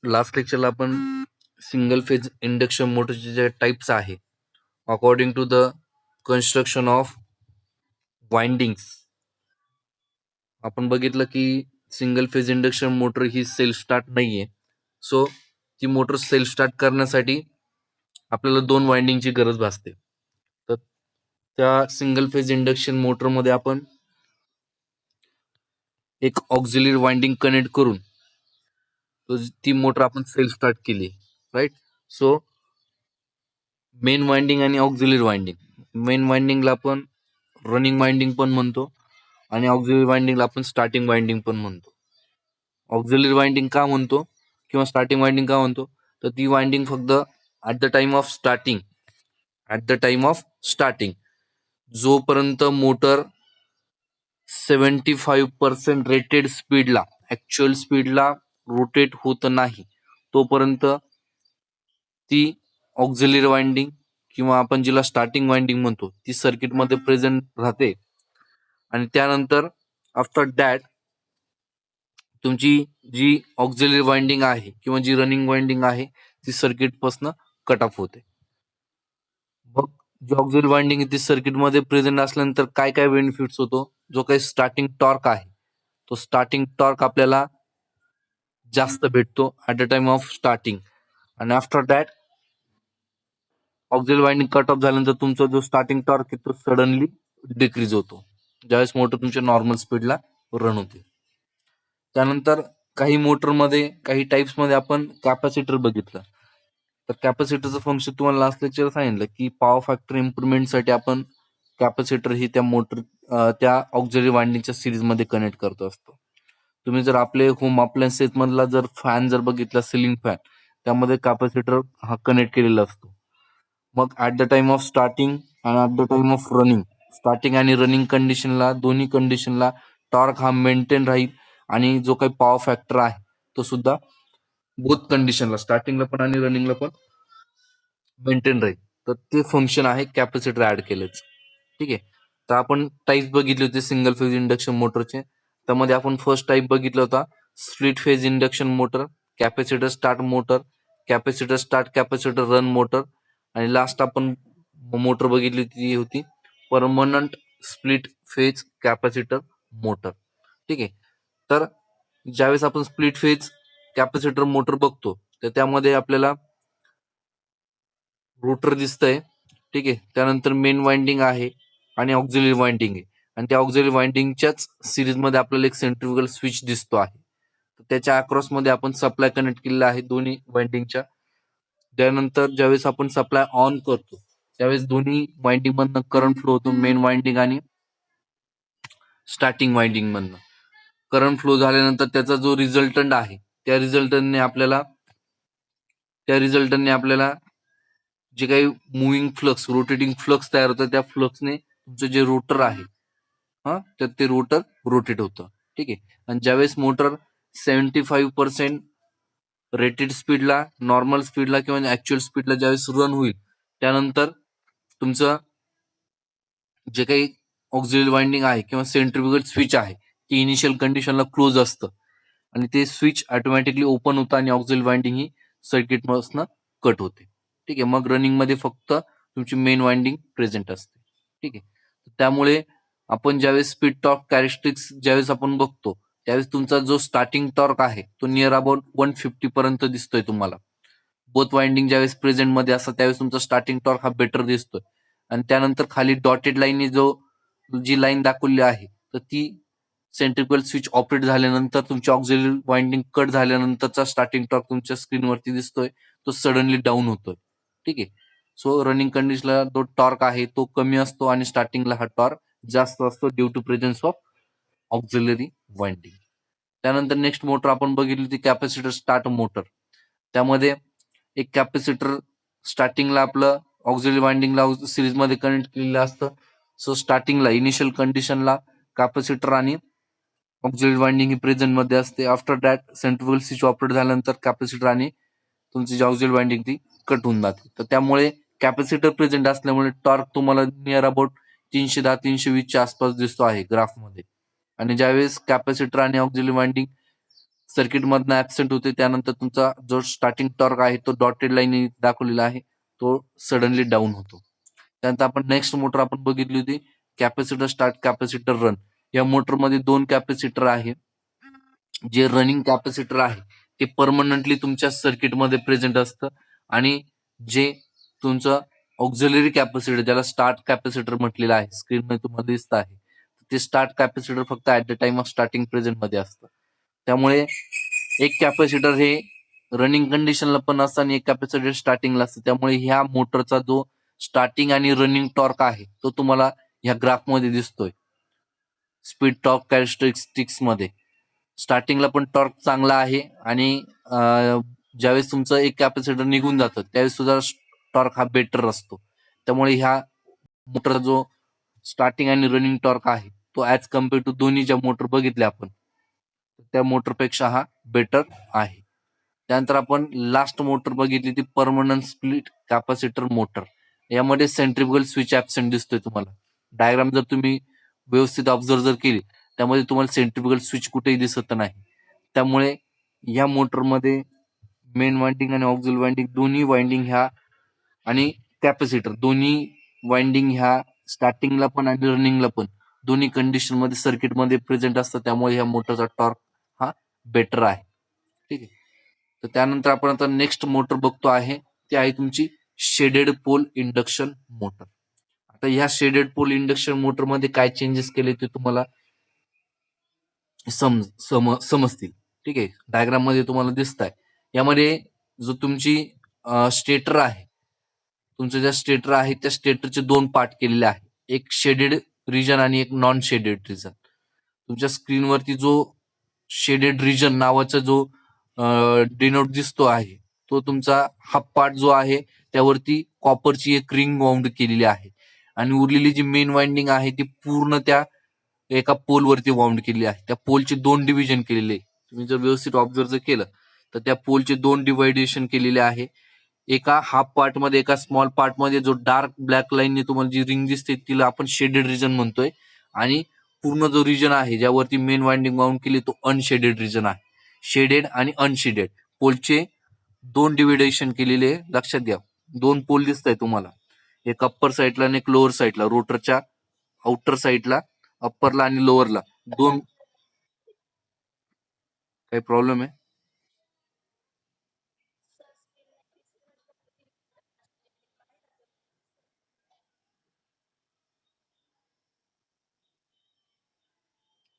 Last लेक्चरला आपण single phase induction मोटरचे जे टाइप्स आहे according to the construction of windings आपण बघितलं की सिंगल फेज इंडक्शन मोटर ही सेल्फ स्टार्ट नाहीये. सो ती मोटर सेल्फ स्टार्ट करण्यासाठी आपल्याला 2 वाइंडिंगची गरज भासते. तर त्या सिंगल फेज इंडक्शन मोटरमध्ये आपण एक ऑक्झिलरी वाइंडिंग कनेक्ट करून ती मोटर आपण सेल्फ स्टार्ट केली, राईट. सो मेन वाइंडिंग आणि ऑक्झिलरी वाइंडिंग, मेन वाइंडिंगला आपण रनिंग वाइंडिंग पण म्हणतो आणि ऑक्झिलरी वाइंडिंगला आपण स्टार्टिंग वाइंडिंग पण म्हणतो. ऑक्झिलरी वाइंडिंग का म्हणतो किंवा स्टार्टिंग वाइंडिंग का म्हणतो, तर ती वाइंडिंग फक्त at the time of starting जोपर्यंत मोटर 75% रेटेड स्पीडला, ऍक्च्युअल स्पीडला रोटेट होत नाही तोपर्यंत ती ऑक्झिलरी वाइंडिंग किंवा आपण जिला स्टार्टिंग वाइंडिंग म्हणतो ती सर्किटमध्ये प्रेझेंट राहते. आणि त्यानंतर आफ्टर दॅट तुमची जी ऑक्झिलरी वाइंडिंग आहे किंवा जी रनिंग वाइंडिंग आहे ती सर्किटपासून कट ऑफ होते. मग जी ऑक्झिलरी वाइंडिंग ती सर्किटमध्ये प्रेझेंट असल्यानंतर काय काय बेनिफिट्स होतो, जो काही स्टार्टिंग टॉर्क आहे तो स्टार्टिंग टॉर्क आपल्याला जास्त भेटतो at the time of starting. आणि after that auxiliary winding cut off झाल्यानंतर तुमचा जो स्टार्टिंग टॉर्क आहे तो सडनली डिक्रीज होतो ज्यावेळेस मोटर तुमच्या नॉर्मल स्पीडला रन होते. त्यानंतर काही मोटरमध्ये काही टाइप्समध्ये आपण कॅपॅसिटर बघितलं. तर कॅपॅसिटरचं फंक्शन तुम्हाला लास्ट लेक्चर सांगितलं की पॉवर फॅक्टर इम्प्रुव्हमेंटसाठी आपण कॅपॅसिटर ही त्या मोटर त्या ऑक्झिलरी वाइंडिंगच्या सिरीजमध्ये कनेक्ट करतो असतो. तुम्ही जर आपले होम अप्लायन्सेस मधला जर फॅन जर बघितला, सिलिंग फॅन, त्यामध्ये कॅपॅसिटर हा कनेक्ट केलेला असतो. मग at the time of starting आणि at the time of running, starting आणि रनिंग कंडिशनला, दोन्ही कंडिशनला टॉर्क हा मेंटेन राहील आणि जो काही पॉवर फॅक्टर आहे तो सुद्धा बोथ कंडिशनला, स्टार्टिंगला पण आणि रनिंगला पण मेंटेन राहील. तर ते फंक्शन आहे कॅपॅसिटर ऍड केलंच. ठीक आहे. तर आपण टाईप बघितले होते सिंगल फेज इंडक्शन मोटरचे. त्यामध्ये आपण फर्स्ट टाईप बघितला होता split phase induction motor, capacitor start motor, capacitor start capacitor run motor, आणि लास्ट आपण मोटर बघितली ती होती permanent split phase capacitor motor. ठीक आहे. तर ज्यावेळेस आपण स्प्लिट फेज कॅपॅसिटर मोटर बघतो तर त्यामध्ये आपल्याला रोटर दिसतंय. ठीक आहे. त्यानंतर मेन वाइंडिंग आहे आणि ऑक्झिलरी वाइंडिंग आहे आणि त्या ऑक्झिलरी वाइंडिंगच्याच सिरीजमध्ये आपल्याला एक सेंट्रिफ्युगल स्विच दिसतो आहे. त्याच्या अक्रॉसमध्ये आपण सप्लाय कनेक्ट केलेला आहे दोन्ही वाइंडिंगच्या. त्यानंतर ज्यावेळेस आपण सप्लाय ऑन करतो त्यावेळेस दोन्ही वाइंडिंग मधनं करंट फ्लो होतो, मेन वाइंडिंग आणि स्टार्टिंग वाइंडिंग मधनं. करंट फ्लो झाल्यानंतर त्याचा जो रिझल्टंट आहे त्या रिझल्टंटने आपल्याला जे काही मुव्हिंग फ्लक्स, रोटेटिंग फ्लक्स तयार होतं, त्या फ्लक्सने तुमचं जे रोटर आहे तर ते रोटर रोटेट होतं. ठीक आहे. आणि ज्यावेळेस मोटर 75% रेटेड स्पीडला, नॉर्मल स्पीडला किंवा ऍक्च्युअल स्पीडला ज्यावेळेस रन होईल त्यानंतर तुमचं जे काही ऑक्झिलरी वाइंडिंग आहे किंवा सेंट्रिफ्युगल स्विच आहे ते इनिशियल कंडिशनला क्लोज असतं आणि ते स्विच ऑटोमॅटिकली ओपन होतं आणि ऑक्झिलरी वाइंडिंग ही सर्किटपासून कट होते. ठीक आहे. मग रनिंग मध्ये फक्त तुमची मेन वाइंडिंग प्रेझेंट असते. ठीक आहे. त्यामुळे आपण ज्यावेळेस स्पीड टॉर्क कॅरेक्टरिस्टिक्स ज्यावेळेस आपण बघतो त्यावेळेस तुमचा जो स्टार्टिंग टॉर्क आहे तो नियर अबाउट 150 पर्यंत दिसतोय तुम्हाला. बोथ वाइंडिंग ज्यावेळेस प्रेझेंट मध्ये असतात त्यावेळेस तुमचा स्टार्टिंग टॉर्क हा बेटर दिसतोय. आणि त्यानंतर खाली डॉटेड लाईनने जी लाईन दाखवली आहे तर ती सेंट्रिफ्युगल स्विच ऑपरेट झाल्यानंतर तुमची ऑक्झिलरी वाइंडिंग कट झाल्यानंतरचा स्टार्टिंग टॉर्क तुमच्या स्क्रीनवरती दिसतोय, तो सडनली डाऊन होतोय. ठीक आहे. सो रनिंग कंडिशनला तो टॉर्क आहे तो कमी असतो आणि स्टार्टिंगला हा टॉर्क जास्त असतो due to presence of auxiliary winding. त्यानंतर नेक्स्ट मोटर आपण बघितली ती कॅपॅसिटर स्टार्ट मोटर. त्यामध्ये एक कॅपॅसिटर स्टार्टिंगला आपलं ऑक्झिलरी वाइंडिंगला सिरीजमध्ये कनेक्ट केलेलं असतं. सो स्टार्टिंगला इनिशियल कंडिशनला कॅपॅसिटर आणि ऑक्झिलरी वाइंडिंग ही प्रेझेंट मध्ये असते. After that centrifugal switch operate झाल्यानंतर कॅपॅसिटर आणि तुमची जी ऑक्झिलरी वाइंडिंग ती कट होऊन जाते. तर त्यामुळे कॅपॅसिटर प्रेझेंट असल्यामुळे टॉर्क तुम्हाला नियर अबाउट 310-320 च्या आसपास दिसतो आहे ग्राफमध्ये. आणि ज्यावेळेस कॅपॅसिटर आणि ऑक्झिलरी वाइंडिंग सर्किट मधनं ऍबसेंट होते. त्यानंतर तुमचा जो स्टार्टिंग टॉर्क आहे तो डॉटेड लाईन दाखवलेला आहे, तो सडनली डाऊन होतो. त्यानंतर आपण नेक्स्ट मोटर आपण बघितली होती कॅपॅसिटर स्टार्ट, कॅपॅसिटर रन. या मोटरमध्ये 2 कॅपॅसिटर आहे. जे रनिंग कॅपॅसिटर आहे ते परमनंटली तुमच्या सर्किटमध्ये प्रेझेंट असतं आणि जे तुमचं ऑक्झिलरी कॅपॅसिटर, ज्याला स्टार्ट कॅपॅसिटर म्हटलेलं आहे, स्क्रीनमध्ये तुम्हाला दिसत आहे, ते स्टार्ट कॅपॅसिटर फक्त at the time of starting present मध्ये असतं. त्यामुळे एक कॅपॅसिटर हे रनिंग कंडिशनला पण असतं आणि एक कॅपॅसिटर स्टार्टिंगला असतं. त्यामुळे ह्या मोटरचा जो स्टार्टिंग आणि रनिंग टॉर्क आहे तो तुम्हाला ह्या ग्राफमध्ये दिसतोय. स्पीड टॉर्क कॅरेक्टरिस्टिक्स मध्ये स्टार्टिंगला पण टॉर्क चांगला आहे आणि ज्यावेळेस तुमचं एक कॅपॅसिटर निघून जातं त्यावेळेस सुद्धा टॉर्क हा बेटर असतो. त्यामुळे ह्या मोटरचा जो स्टार्टिंग आणि रनिंग टॉर्क आहे तो ऍज कम्पेअर टू दोन्ही ज्या मोटर बघितल्या आपण त्या मोटरपेक्षा हा बेटर आहे. त्यानंतर आपण लास्ट मोटर बघितली ती परमनंट स्प्लिट कॅपॅसिटर मोटर. यामध्ये सेंट्रिफ्युगल स्विच ऍबसेंट दिसतोय तुम्हाला. डायग्राम जर तुम्ही व्यवस्थित ऑब्झर्व जर केली त्यामध्ये तुम्हाला सेंट्रिफ्युगल स्विच कुठेही दिसत नाही. त्यामुळे या मोटरमध्ये मेन वाइंडिंग आणि ऑक्झिल वाइंडिंग दोन्ही वाइंडिंग ह्या आणि कॅपॅसिटर दोन्ही वाइंडिंग ह्या स्टार्टिंगला पण आणि रनिंगला पण दोन्ही कंडिशन मध्ये सर्किटमध्ये प्रेझेंट असतात. त्यामुळे ह्या मोटरचा टॉर्क हा बेटर आहे. ठीक आहे. तर त्यानंतर आपण आता नेक्स्ट मोटर बघतो आहे ती आहे तुमची शेडेड पोल इंडक्शन मोटर. आता ह्या शेडेड पोल इंडक्शन मोटर मध्ये काय चेंजेस केले ते तुम्हाला समजतील. ठीक आहे. डायग्राम मध्ये तुम्हाला दिसत आहे. यामध्ये जो तुमची स्टेटर आहे, तुमचं ज्या स्टेटर आहे त्या स्टेटरचे 2 पार्ट केलेले आहे. एक शेडेड रिजन आणि एक नॉन शेडेड रिजन. तुमच्या स्क्रीनवरती जो शेडेड रिजन नावाचा जो डिनोट दिसतो आहे तो तुमचा हा पार्ट जो आहे त्यावरती कॉपरची एक रिंग वाउंड केलेली आहे आणि उरलेली जी मेन वाइंडिंग आहे ती पूर्ण त्या एका पोलवरती वाउंड केलेली आहे. त्या पोलचे 2 डिव्हिजन केलेले. तुम्ही जर व्यवस्थित ऑब्झर्व जर केलं तर त्या पोलचे 2 डिव्हायडेशन केलेले आहे. एका हाफ पार्ट मध्ये, एका स्मॉल पार्ट मध्ये जो डार्क ब्लॅक लाईनने तुम्हाला जी रिंग दिसते तिला आपण शेडेड रिजन म्हणतोय आणि पूर्ण जो रिजन आहे ज्यावरती मेन वाइंडिंग वाउंड केली तो अनशेडेड रिजन आहे. शेडेड आणि अनशेडेड पोलचे 2 डिव्हिडेशन केलेले लक्षात घ्या. 2 पोल दिसत आहे तुम्हाला, एक अप्पर साईडला आणि एक लोअर साईडला, रोटरच्या आउटर साईडला अप्परला आणि लोअरला 2. काही प्रॉब्लेम आहे?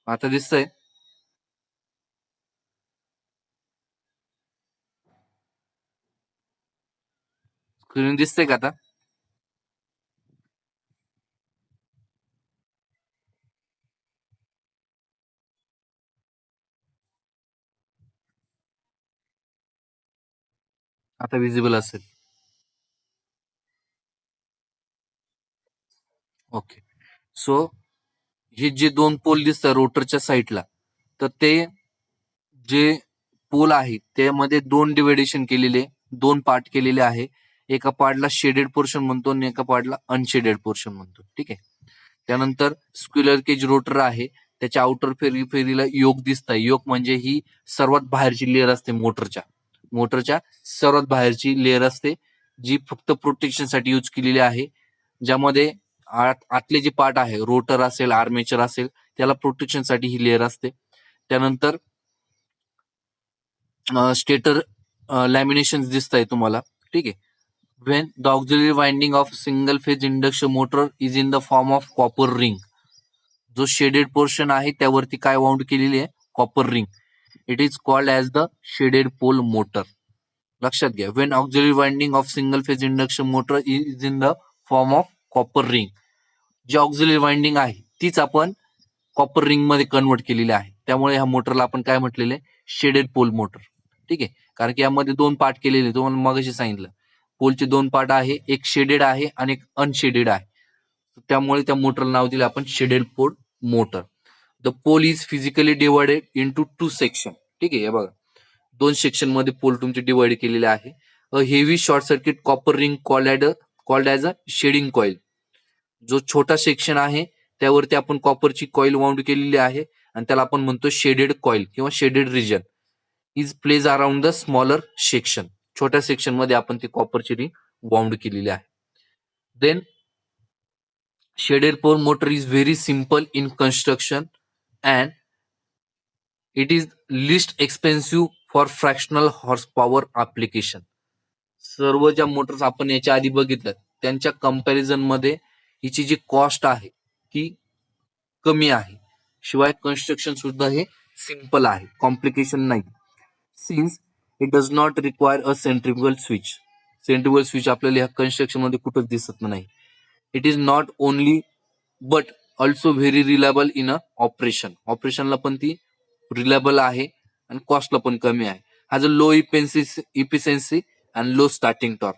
आता दिसतंय? स्क्रीन दिसतंय का आता? आता विजिबल असेल. ओके. सो हे जे 2 पोल दिसतात रोटरच्या साईडला, तर ते जे पोल आहे त्यामध्ये 2 डिव्हिडेशन केलेले, 2 पार्ट केलेले आहे. एका पार्टला शेडेड पोर्शन म्हणतो आणि एका पार्टला अनशेडेड पोर्शन म्हणतो. ठीक आहे. त्यानंतर स्क्युलर केज रोटर आहे, त्याच्या आउटर फेरीला योक दिसत आहे. योक म्हणजे ही सर्वात बाहेरची लेअर असते मोटरच्या सर्वात बाहेरची लेअर असते जी फक्त प्रोटेक्शनसाठी यूज केलेली आहे. ज्यामध्ये आतले जे पार्ट आहे, रोटर असेल, आर्मेचर असेल, त्याला प्रोटेक्शनसाठी ही लेअर असते. त्यानंतर स्टेटर लॅमिनेशन दिसत आहे तुम्हाला. ठीक आहे. when the auxiliary winding of single phase induction motor is in the form of copper ring. जो शेडेड पोर्शन आहे त्यावरती काय वाउंड केलेली आहे? Copper ring. It is called as the shaded pole motor. लक्षात घ्या. When auxiliary winding of single phase induction motor is in the form of copper ring. जी auxiliary winding आहे तीच आपण कॉपर रिंग मध्ये कन्वर्ट केलेली आहे. त्यामुळे ह्या मोटरला आपण काय म्हटलेलं आहे? Shaded pole motor. ठीक आहे. कारण की यामध्ये 2 पार्ट केलेले, तुम्हाला मगाशी सांगितलं. पोलचे 2 पार्ट आहे, एक शेडेड आहे आणि एक अनशेडेड आहे. त्यामुळे त्या मोटरला नाव दिलं आपण shaded pole motor. The pole is physically divided into 2 section. ठीक आहे. हे बघा, 2 सेक्शन मध्ये पोल तुमचे डिवाइड केलेले आहे. A heavy short circuit copper ring called as a shading coil. जो छोटा सेक्शन आहे त्यावरती आपण कॉपरची कॉइल वाउंड केलेली आहे आणि त्याला आपण म्हणतो शेडेड कॉइल किंवा shaded region. Is place around the smaller section. छोट्या सेक्शन मध्ये आपण ती कॉपरची रिंग वाउंड केलेली आहे. Then shaded pole motor is very simple in construction and it is least expensive for fractional horse power application. सर्व ज्या मोटर्स आपण याच्या आधी बघितल्यात त्यांच्या कंपॅरिझन मध्ये हिची जी कॉस्ट आहे ती कमी आहे. शिवाय कन्स्ट्रक्शन सुद्धा हे सिंपल आहे, कॉम्प्लिकेशन नाही. Since it does not require a centrifugal switch. Centrifugal switch आपल्याला ह्या कन्स्ट्रक्शन मध्ये कुठंच दिसत नाही. It is not only but also very reliable in a operation. ऑपरेशनला पण ती रिलायबल आहे आणि कॉस्टला पण कमी आहे. Has a low efficiency and low starting torque.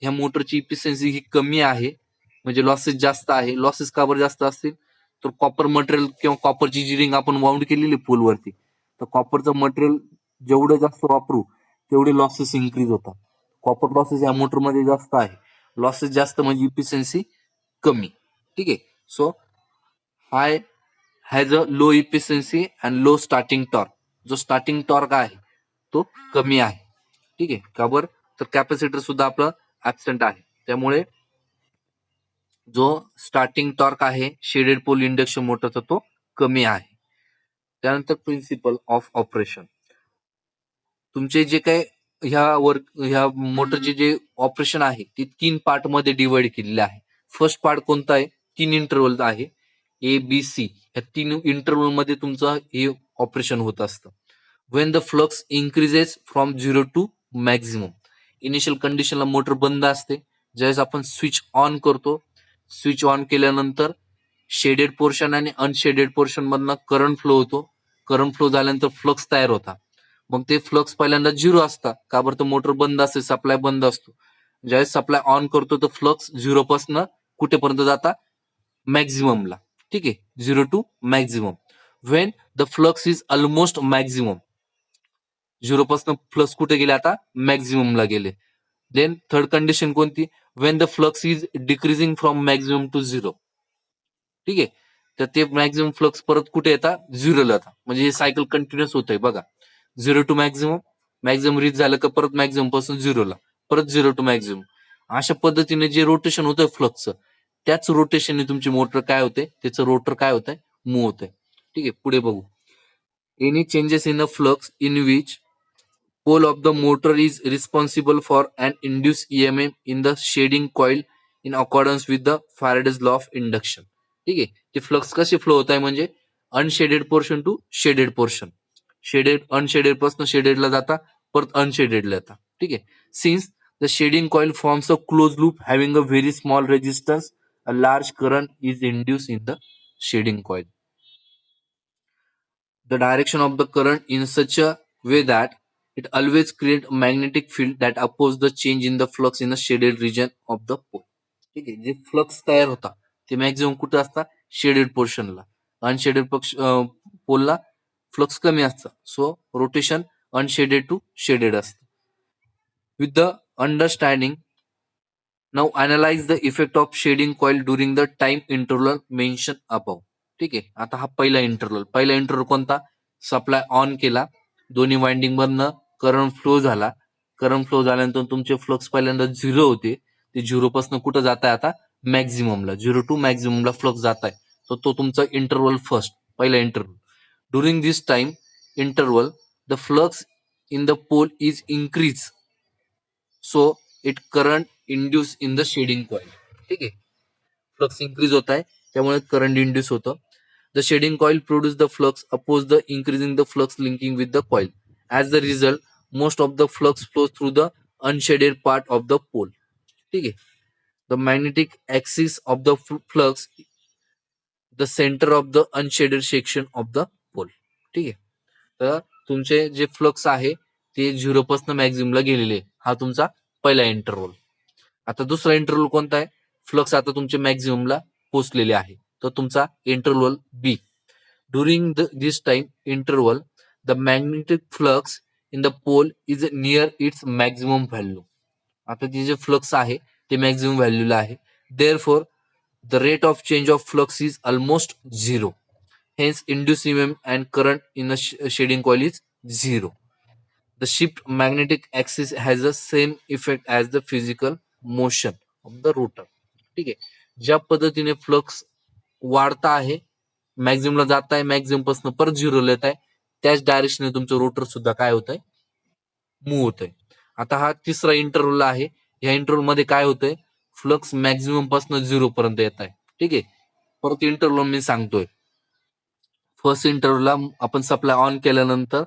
ह्या मोटरची इफिशियन्सी ही कमी आहे, म्हणजे लॉसेस जास्त आहे. लॉसेस का बरं जास्त असतील तर कॉपर मटेरियल किंवा कॉपरची जी रिंग आपण वाउंड केलेली पोलवरती, तर कॉपरचं मटेरियल जेवढं जास्त वापरू तेवढे लॉसेस इन्क्रीज होतात. कॉपर लॉसेस या मोटरमध्ये जास्त आहे. लॉसेस जास्त म्हणजे इफिशियन्सी कमी. ठीक आहे. So high has a low efficiency and low starting torque. जो स्टार्टिंग टॉर्क आहे तो कमी आहे. ठीक आहे. का बरं तर कॅपॅसिटर सुद्धा आपलं ऍबसेंट आहे, त्यामुळे जो स्टार्टिंग टॉर्क आहे शेडेड पोल इंडक्शन मोटरचा तो कमी आहे. त्यानंतर प्रिन्सिपल ऑफ ऑपरेशन. तुमचे जे काही ह्या मोटरचे जे ऑपरेशन आहे ते 3 पार्ट मध्ये डिवाइड केलेले आहे. फर्स्ट पार्ट कोणता आहे? 3 इंटरव्हल आहे, ए बी सी. या 3 इंटरव्हल मध्ये तुमचं हे ऑपरेशन होत असतं. When the flux increases from 0 to maximum. Initial कंडिशनला मोटर बंद असते. ज्यावेळेस आपण स्विच ऑन करतो, स्विच ऑन केल्यानंतर शेडेड पोर्शन आणि अनशेडेड पोर्शन मधनं करंट फ्लो होतो. करंट फ्लो झाल्यानंतर फ्लक्स तयार होता. मग ते फ्लक्स पहिल्यांदा 0 असतात. का बरं तर मोटर बंद असते, सप्लाय बंद असतो. ज्यावेळेस सप्लाय ऑन करतो तर फ्लक्स 0 पासून कुठेपर्यंत जाता? मॅक्झिममला. ठीक आहे. 0 to maximum. When the flux is almost maximum. 0 पासून फ्लक्स कुठे गेले आता? मॅक्झिममला गेले. देन थर्ड कंडिशन कोणती? When the flux is decreasing from maximum to 0. ठीक आहे. तर ते मॅक्झिमम फ्लक्स परत कुठे येतात? 0ला येतात. म्हणजे हे सायकल कंटिन्युअस होत आहे बघा. 0 टू मॅक्झिमम, मॅक्झिमम रीच झालं का परत मॅक्झिमम पासून 0ला, परत 0 टू मॅक्झिमम. अशा पद्धतीने जे रोटेशन होतंय फ्लक्सचं, त्याच रोटेशनने तुमची मोटर काय होते? त्याचं रोटर काय होतंय? मूव्ह होतंय. ठीक आहे. पुढे बघू. Any changes in the flux in which pole of the motor is responsible for an induced EMF in the shading coil in accordance with the Faraday's law of induction. ठीक आहे. ते फ्लक्स कसे flow होत आहे म्हणजे unshaded portion to shaded portion. Shaded unshaded पासून शेडेडला जाता, परत अनशेडेडला येतात. ठीक आहे. Since the shading coil forms a close loop having a very small resistance, a large current is induce in the shading coil. The direction of the current in such a way that it always creates a magnetic field that opposes the change in the flux in the shaded region of the pole. ठीक आहे. जे flux तयार होता ते maximum कुठे असतात? Shaded पोर्शनला. Unshaded पोलला फ्लक्स कमी असतं. So rotation unshaded to shaded असतं. With the understanding now analyse the effect of shading coil during the time interval mention above. ठीक आहे. आता हा पहिला इंटरवल. पहिला इंटरवल कोणता? सप्लाय ऑन केला, दोन्ही वाइंडिंग मधनं करंट फ्लो झाला. करंट फ्लो झाल्यानंतर तुमचे फ्लक्स पहिल्यांदा 0 होते, ते 0 पासून कुठं जात आहे आता? मॅक्झिममला. 0 टू मॅक्झिममला फ्लक्स जात आहे. तर तो तुमचा इंटरवल फर्स्ट, पहिला interval. During this time interval the flux in the pole is increase, so it current induce in the shading coil. ठीक आहे. फ्लक्स इन्क्रीज होत आहे, त्यामुळे करंट इंड्यूस होतं. The shading coil produce the flux oppose the increasing the flux linking with the coil. As the result most of the flux flows through the unshaded part of the pole. ठीक आहे. The magnetic axis of the flux the centre of the unshaded section of the pole. ठीक आहे. तर तुमचे जे flux आहे ते 0 पासून मॅक्झिममला गेलेले. हा तुमचा पहिला इंटरवल. आता दुसरा इंटरवल कोणता आहे? फ्लक्स आता तुमचे मॅक्झिममला पोहोचलेले आहे, तर तुमचा interval B. During this time interval the magnetic flux in the pole is near its maximum value. आता ते जे फ्लक्स आहे ते मॅक्झिमम व्हॅल्यूला आहे. Therefore the rate of change of flux is almost 0. Hence induce EMF and current in shading coil is 0. The shift magnetic axis has a same effect as the physical motion of the rotor. ठीक आहे, ज्या पद्धतीने flux वाढता आहे, मॅक्झिमला जात आहे, maximum पासून परत झिरोला येत आहे, त्याच डायरेक्शनने तुमचं रोटर सुद्धा काय होत आहे, मूव्ह होत आहे. आता हा तिसरा इंटरव्हल आहे. ह्या इंटरव्हल मध्ये काय होतंय, फ्लक्स मॅक्झिमम पासून 0 पर्यंत येत आहे. ठीक आहे, परत इंटरव्हल मी सांगतोय. फर्स्ट इंटरव्हलला आपण सप्लाय ऑन केल्यानंतर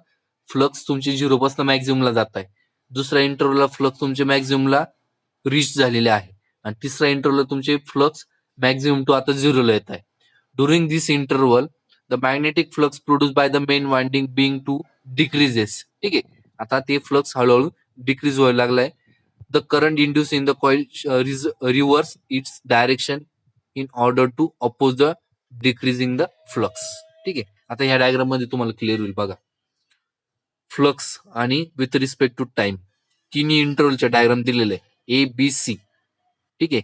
फ्लक्स तुमची 0 पासून मॅक्झिममला जात आहे. दुसऱ्या इंटरव्हलला फ्लक्स तुमचे मॅक्झिममला रीच झालेले आहे आणि तिसऱ्या इंटरव्हलला तुमचे फ्लक्स मॅक्झिमम टू आता 0ला येत आहे. During this interval the magnetic flux produce by the main winding being to decreases. ठीक आहे, आता ते फ्लक्स हळूहळू डिक्रीज व्हायला लागलाय. The current induce in the coil reverse its direction in order to oppose the decreasing the flux. ठीक आहे, आता ह्या डायग्राम मध्ये तुम्हाला क्लिअर होईल बघा. फ्लक्स आणि विथ रिस्पेक्ट टू टाइम तिन्ही इंटरव्हलच्या डायग्राम दिलेले आहे, ए बी सी. ठीक आहे,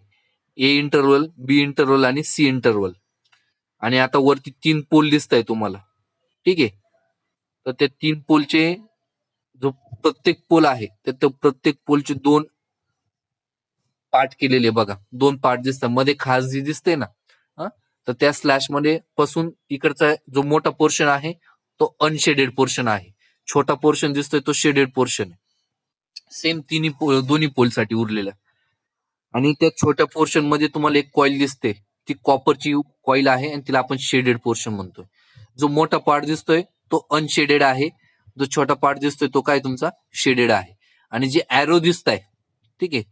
ए इंटरव्हल, बी इंटरव्हल आणि सी इंटरव्हल. आणि आता वरती 3 पोल दिसत आहे तुम्हाला. ठीक आहे, तर त्या 3 पोलचे जो प्रत्येक पोल आहे त्या प्रत्येक पोलचे 2 पार्ट केलेले बघा. 2 पार्ट दिसतात, मध्ये खास जी दिसते ना, तर त्या स्लॅश मध्ये पासून इकडचा जो मोठा पोर्शन आहे तो अनशेडेड पोर्शन आहे, छोटा पोर्शन दिसतोय तो शेडेड पोर्शन आहे. सेम दोन्ही पोलसाठी उरलेला. आणि त्या छोट्या पोर्शन मध्ये तुम्हाला एक कॉईल दिसते, ती कॉपरची कॉईल आहे आणि तिला आपण शेडेड पोर्शन म्हणतोय. जो मोठा पार्ट दिसतोय तो अनशेडेड आहे, जो छोटा पार्ट दिसतोय तो काय तुमचा शेडेड आहे. आणि जे ॲरो दिसत आहे, ठीक आहे,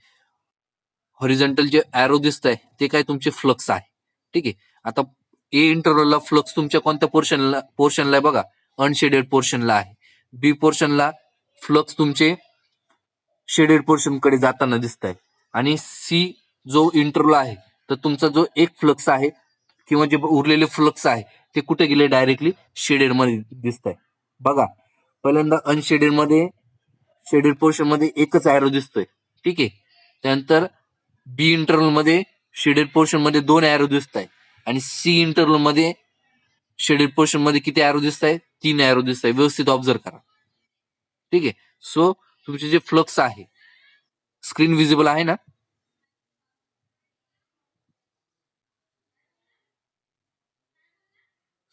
हॉरिझॉन्टल जे ॲरो दिसत आहे ते काय तुमचे फ्लक्स आहे. ठीक आहे, आता ए इंटरव्हलला फ्लक्स तुमच्या कोणत्या पोर्शनला आहे बघा, अनशेडेड पोर्शनला आहे. बी पोर्शनला फ्लक्स तुमचे शेडेड पोर्शन कडे जाताना दिसत आहे. आणि सी जो इंटरव्हल आहे तर तुमचा जो एक फ्लक्स आहे किंवा जे उरलेले फ्लक्स आहे ते कुठे गेले, डायरेक्टली शेडेड मध्ये दिसत आहे. बघा, पहिल्यांदा अनशेडेड मध्ये, शेडेड पोर्शन मध्ये एकच ॲरो दिसतोय. ठीक आहे, त्यानंतर बी इंटरव्हल मध्ये शेडेड पोर्शन मध्ये 2 ॲरो दिसत आहे आणि सी इंटरव्हल मध्ये शेडेड पोर्शन मध्ये किती ॲरो दिसत आहे, 3 ॲरो दिसत आहे. व्यवस्थित ऑब्झर्व करा. ठीक आहे, सो तुमचे जे फ्लक्स आहे, स्क्रीन विजिबल आहे ना,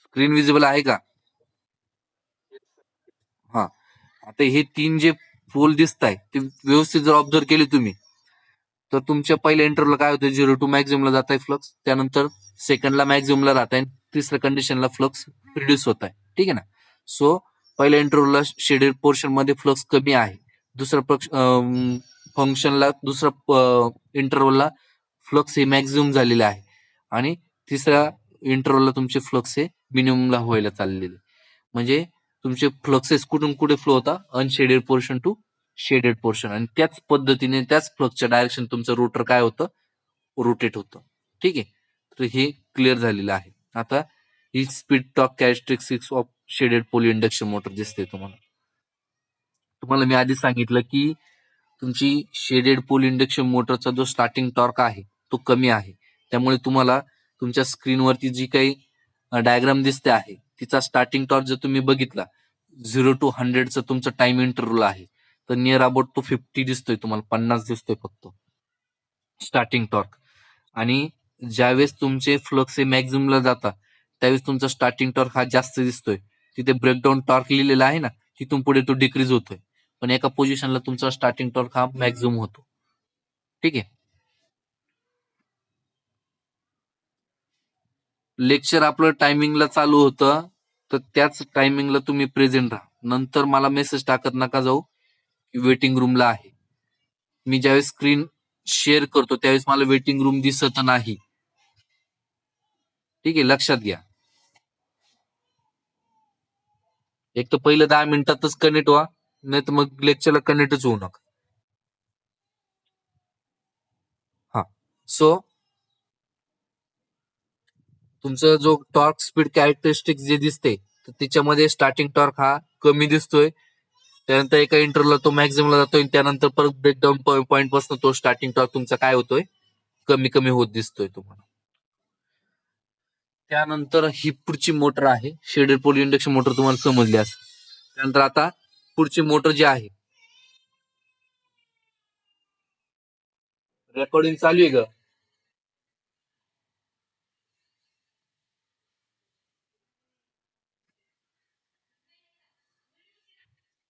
स्क्रीन विजिबल आहे का? हा, आता हे 3 जे पोल दिसत आहे ते व्यवस्थित जर ऑब्झर्व केले तुम्ही, तर तुमच्या पहिल्या इंटरव्हलला काय होतं, 0 टू मॅक्झिमला जात आहे फ्लक्स, त्यानंतर सेकंडला मॅक्झिमला जात आहे, तिसऱ्या कंडिशनला फ्लक्स रिड्यूस होत आहे. ठीक आहे ना. सो पहिल्या इंटरव्हलला शेडेड पोर्शन मध्ये फ्लक्स कमी आहे, दुसऱ्या इंटरव्हलला फ्लक्स हे मॅक्झिमम झालेले आहे आणि तिसऱ्या इंटरव्हलला तुमचे फ्लक्स हे मिनिममला व्हायला चाललेले. म्हणजे तुमचे फ्लक्सेस कुठून कुठे फ्लो होता, unshaded portion to shaded portion. आणि त्याच पद्धतीने त्याच फ्लक्सच्या डायरेक्शन तुमचं रोटर काय होतं, रोटेट होतं. ठीक आहे, तर हे क्लिअर झालेलं आहे. आता ही speed torque characteristics of shaded pole induction motor दिसते तुम्हाला. तुम्हाला मी आधी सांगितलं की तुमची शेडेड पोल इंडक्शन मोटरचा जो स्टार्टिंग टॉर्क आहे तो कमी आहे, त्यामुळे तुम्हाला तुमच्या स्क्रीनवरती जी काही डायग्राम दिसते आहे तिचा स्टार्टिंग टॉर्क जर तुम्ही बघितला, 0 to 100चं तुमचं टाइम इंटरव्हल आहे, तर नियर अबाउट तो 50 दिसतोय तुम्हाला, 50 दिसतोय फक्त स्टार्टिंग टॉर्क. आणि ज्यावेळेस तुमचे फ्लक्स हे मॅक्झिममला जातात त्यावेळेस तुमचा स्टार्टिंग टॉर्क हा जास्त दिसतोय. तिथे ब्रेकडाऊन टॉर्क लिहिलेला आहे ना, तिथून पुढे तो डिक्रीज होतोय, पण एका पोझिशनला तुमचा स्टार्टिंग टॉर्क हा मॅक्झिमम होतो. ठीक आहे, लेक्चर आपलं टायमिंगला चालू होतं, तर त्याच टायमिंगला तुम्ही प्रेझेंट राहा. नंतर मला मेसेज टाकत नका जाऊ की वेटिंग रूमला आहे. मी ज्यावेळेस स्क्रीन शेअर करतो त्यावेळेस मला वेटिंग रूम दिसत नाही. ठीक आहे, लक्षात घ्या. एक तर पहिलं 10 मिनिटातच कनेक्ट व्हा, नाही तर मग लेक्चरला कनेक्टच होऊ नका. हा, सो तुमचा जो टॉर्क स्पीड कॅरेक्टरिस्टिक जे दिसते तर त्याच्यामध्ये स्टार्टिंग टॉर्क हा कमी दिसतोय, त्यानंतर एका इंटरव्हलला तो मॅक्झिममला जातोय, त्यानंतर परत ब्रेकडाऊन पॉईंट पासून तो स्टार्टिंग टॉर्क तुमचा काय होतोय, कमी कमी होत दिसतोय तुम्हाला. त्यानंतर ही पुढची मोटर आहे शेडेड पोल इंडक्शन मोटर, तुम्हाला समजली असेल. त्यानंतर आता पुढची मोटर जी आहे रेकॉर्डिंग चालू आहे का?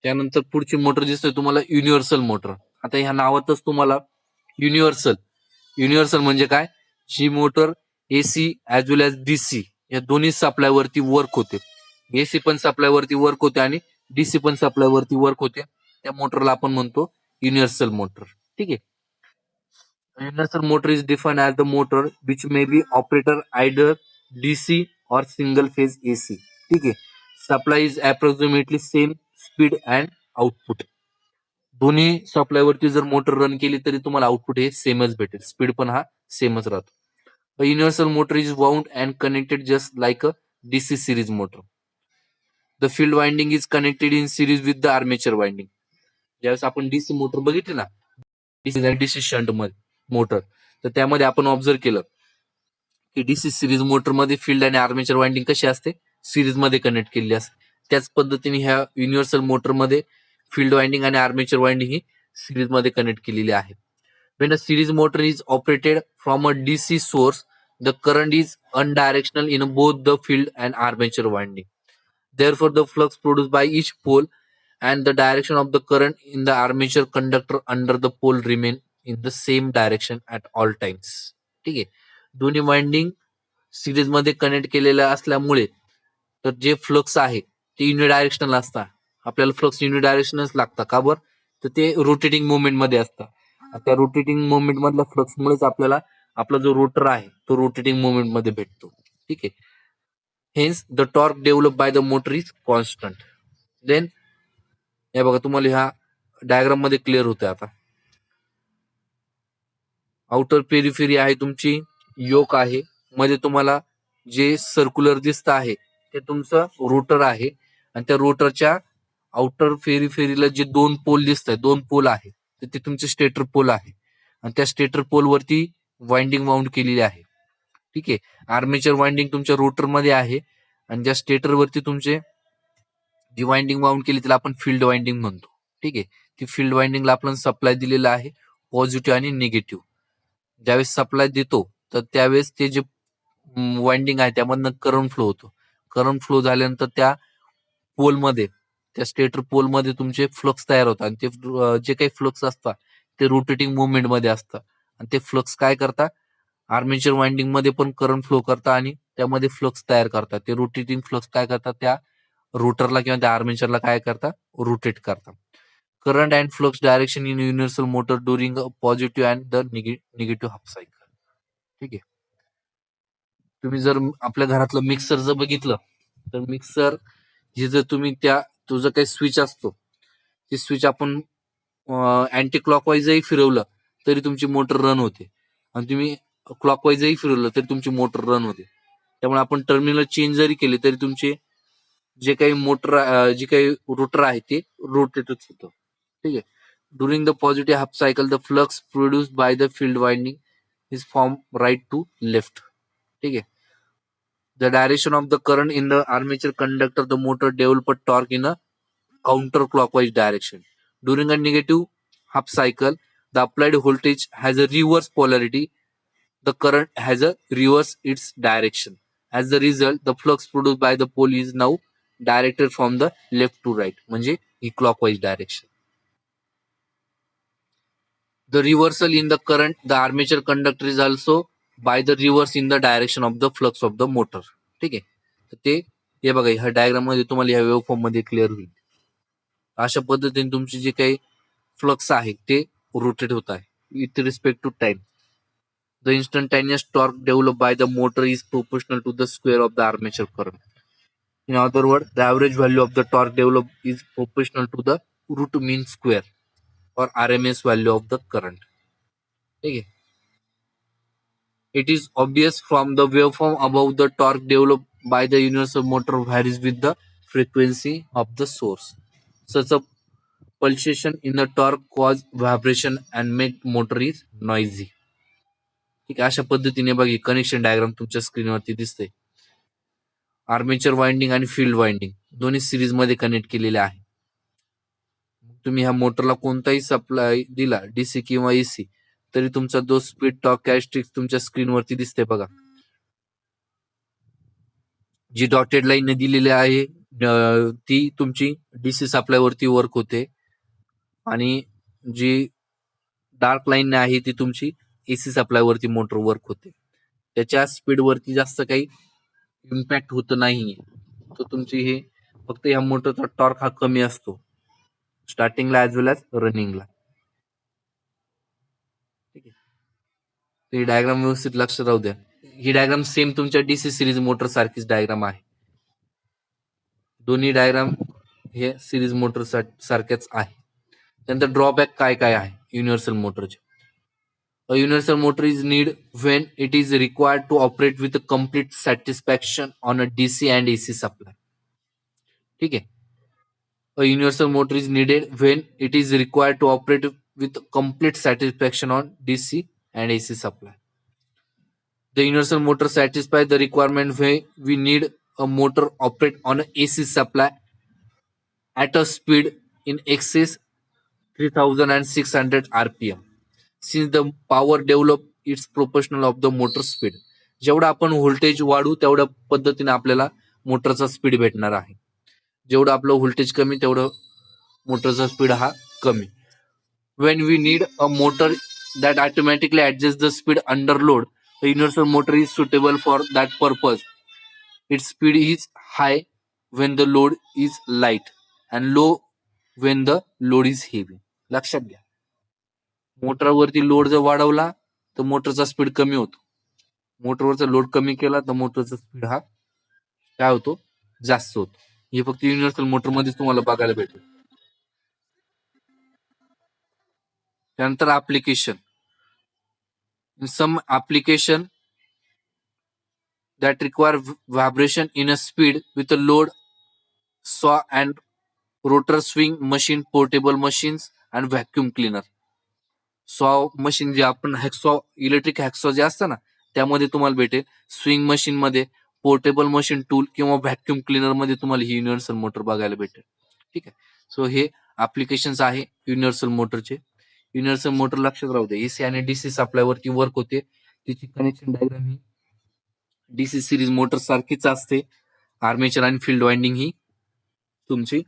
त्यानंतर पुढची मोटर दिसतोय तुम्हाला युनिव्हर्सल मोटर. आता ह्या नावातच तुम्हाला युनिव्हर्सल युनिव्हर्सल म्हणजे काय? जी मोटर एसी ऍज वेल एज डीसी या दोन्ही सप्लायवरती वर्क होते. एसी पण सप्लायवरती वर्क होते आणि डीसी पण सप्लायवरती वर्क होते. त्या मोटरला आपण म्हणतो युनिव्हर्सल मोटर. ठीक आहे. Universal motor is defined as the motor which may be operated either DC or single phase AC. ठीक आहे. Supply is approximately same speed and output. दोन्ही सप्लायवरती जर मोटर रन केली तरी तुम्हाला आउटपुट हे सेमच भेटेल. स्पीड पण हा सेमच राहतो. A universal motor is wound and connected just like a DC series motor. The field winding is connected in series with the armature winding. ज्यावेळेस आपण डीसी मोटर बघितली ना, डीसी आणि डीसी शंट मोटर, तर त्यामध्ये आपण ऑब्झर्व केलं की डीसी सिरीज मोटरमध्ये फील्ड आणि आर्मेचर वाइंडिंग कशी असते, सिरीज मध्ये कनेक्ट केलेली असते. त्याच पद्धतीने ह्या युनिव्हर्सल मोटरमध्ये फील्ड वाइंडिंग आणि आर्मेचर वाइंडिंग ही सिरीज मध्ये कनेक्ट केलेली आहे. When a series motor is operated from a DC source, the current is unidirectional in both the field and armature winding. Therefore, the flux produced by each pole and the direction of the current in the armature conductor under the pole remain in the same direction at all times. ठीक आहे. दोन्ही winding series मध्ये connect केलेल्या असल्यामुळे तर जे flux आहे ते युनिडायरेक्शनल असतात. आपल्याला फ्लक्स युनिडायरेक्शनच लागतात. का बरं? तर ते रोटेटिंग मुवमेंट मध्ये असतात. त्या रोटेटिंग मुवमेंट मधल्या फ्लक्समुळेच आपल्याला आपला जो रोटर आहे तो रोटेटिंग मुवमेंट मध्ये भेटतो. ठीक आहे. Hence the torque develop by the motor is constant. Then हे बघा तुम्हाला ह्या डायग्राम मध्ये क्लिअर होतंय आता. आउटर पेरिफेरी आहे तुमची, योक आहे, मध्ये तुम्हाला जे सर्क्युलर दिसत आहे ते तुमचं रोटर आहे आणि त्या रोटरच्या आउटर पेरिफेरीला जे दोन पोल दिसत आहेत, दोन पोल आहे, तर ते तुमचे स्टेटर पोल आहे आणि त्या स्टेटर पोल वरती वाइंडिंग वाउंड केलेली आहे. ठीक आहे. आर्मेचर वाइंडिंग तुमच्या रोटर मध्ये आहे आणि ज्या स्टेटर वरती तुमचे जी वाइंडिंग वाउंड केली त्याला आपण फील्ड वाइंडिंग म्हणतो. ठीक आहे. ती फील्ड वाइंडिंगला आपण सप्लाय दिलेला आहे पॉझिटिव्ह आणि निगेटिव्ह. ज्यावेळेस सप्लाय देतो तर त्यावेळेस ते जे वाइंडिंग आहे त्यामधनं करंट फ्लो होतो. करंट फ्लो झाल्यानंतर त्या पोलमध्ये, त्या स्टेटर पोलमध्ये तुमचे फ्लक्स तयार होतात आणि ते जे काही फ्लक्स असतात ते रोटेटिंग मुवमेंट मध्ये असतात आणि ते फ्लक्स काय करतात, आर्मेचर वाइंडिंग मध्ये पण करंट फ्लो करतात आणि त्यामध्ये फ्लक्स तयार करतात. ते रोटेटिंग फ्लक्स काय करतात, त्या रोटरला किंवा त्या आर्मेचरला काय करतात, रोटेट करतात. Current and flux direction in universal motor during positive and the negative half cycle. ठीक आहे. तुम्ही जर आपल्या घरातलं मिक्सर जर बघितलं तर मिक्सर हे जर तुम्ही त्या तुझं काही स्विच असतो ते स्विच आपण अँटी क्लॉकवाईजही फिरवलं तरी तुमची मोटर रन होते आणि तुम्ही क्लॉकवाईजही फिरवलं तरी तुमची मोटर रन होते. त्यामुळे आपण टर्मिनल चेंज जरी केले तरी तुमचे जे काही मोटर जे काही रोटर आहे ते रोटेटच होतं. ठीक आहे. During the positive half cycle the flux produce by the field winding is from right to left. ठीक आहे. The direction of the current in the armature conductor the motor develop a torque in a counterclockwise direction. During a negative half cycle, the applied voltage has a reverse polarity. The current has a reverse its direction. As a result, the flux produced by the pole is now directed from the left to right. म्हणजे ही clockwise direction. The reversal in the current, the armature conductor is also by the reverse in the direction of the flux of the motor. ठीक आहे. तर ते हे बघा ह्या diagram मध्ये तुम्हाला ह्या वेव्ह फॉर्म मध्ये क्लिअर होईल. अशा पद्धतीने तुमचे जे काही फ्लक्स आहे ते रोटेट होत आहे with respect to time. The instantaneous torque developed by the motor is proportional to the square of the armature current. In other words, the average value of the torque developed is proportional to the root mean square or RMS value of the current. ठीक है. It is obvious from the waveform above the torque developed by the universal motor varies with the frequency of the source. Such a pulsation in the torque cause vibration and make motor is noisy. ठीक आहे. अशा पद्धतीने बघा connection diagram तुमच्या स्क्रीनवरती दिसते. Armature winding आणि field winding दोन्ही series मध्ये कनेक्ट केलेले आहे. तुम्ही ह्या मोटरला कोणताही सप्लाय दिला डीसी किंवा एसी तरी तुमचा जो स्पीड टॉर्क कॅरेक्टरिस्टिक्स तुमच्या स्क्रीनवरती दिसते बघा. जी डॉटेड लाईन दिलेली आहे ती तुमची डीसी सप्लाय वरती वर्क होते आणि जी डार्क लाईन आहे ती तुमची एसी सप्लाय वरती मोटर वर्क होते. त्याच्या स्पीड वरती जास्त काही इम्पॅक्ट होत नाहीये. तर तुमची हे फक्त या मोटरचा टॉर्क हा कमी असतो स्टार्टिंगला ऍज वेल एज रनिंगला. ठीक आहे, ही डायग्राम व्यवस्थित लक्षात राहू द्या. ही डायग्राम सेम तुमच्या डीसी सिरीज मोटर सारखीच डायग्राम आहे. दोन्ही डायग्राम हे सिरीज मोटर सारख्याच आहे. त्यानंतर ड्रॉबॅक काय काय आहे युनिव्हर्सल मोटरचे. A universal motor is need when it is required to operate with a complete satisfaction on a DC and AC supply. ठीक आहे. A universal motor is needed when it is required to operate with complete satisfaction on DC and AC supply. The universal motor satisfies the requirement when we need a motor operate on a AC supply at a speed in excess 3600 rpm. Since the power develop it's proportional of the motor speed. जेवढं आपण voltage वाढू तेवढ्या पद्धतीने आपल्याला मोटरचा speed भेटणार आहे. जेवढं आपलं व्होल्टेज कमी तेवढं मोटरचा स्पीड हा कमी. When we need a motor that automatically adjusts the speed under load, the universal motor is suitable for that purpose. Its speed is high when the load is light and low when the load is heavy. लक्षात घ्या, मोटरवरती load जर वाढवला तर मोटरचा speed कमी होतो. मोटरवरचा load कमी केला तर मोटरचा स्पीड हा काय होतो, जास्त होतो. हे फक्त युनिव्हर्सल मोटर मध्येच तुम्हाला बघायला भेटेल. त्यानंतर application. In some application that require vibration in a speed with a load, saw and rotor swing machine, portable machines and vacuum cleaner. सॉ मशीन जे आपण हॅक्सॉ इलेक्ट्रिक हॅक्सॉ जे असतं ना त्यामध्ये तुम्हाला भेटेल. स्विंग मशीन मध्ये, पोर्टेबल मशीन टूल किंवा व्हॅक्युम क्लिनर मध्ये तुम्हाला ही युनिव्हर्सल मोटर बघायला भेटेल. ठीक आहे. सो हे ऍप्लिकेशन्स आहे युनिव्हर्सल मोटरचे. युनिव्हर्सल मोटर लक्षात राहू दे एसी आणि डीसी सप्लाय वरती वर्क होते. तिची कनेक्शन डायग्राम ही डीसी सिरीज मोटर सारखीच असते. आर्मेचर आणि फील्ड वाइंडिंग ही तुमची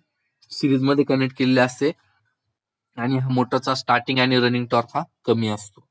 सिरीज मध्ये कनेक्ट केलेली असते आणि हा मोटरचा स्टार्टिंग आणि रनिंग टॉर्क हा कमी असतो.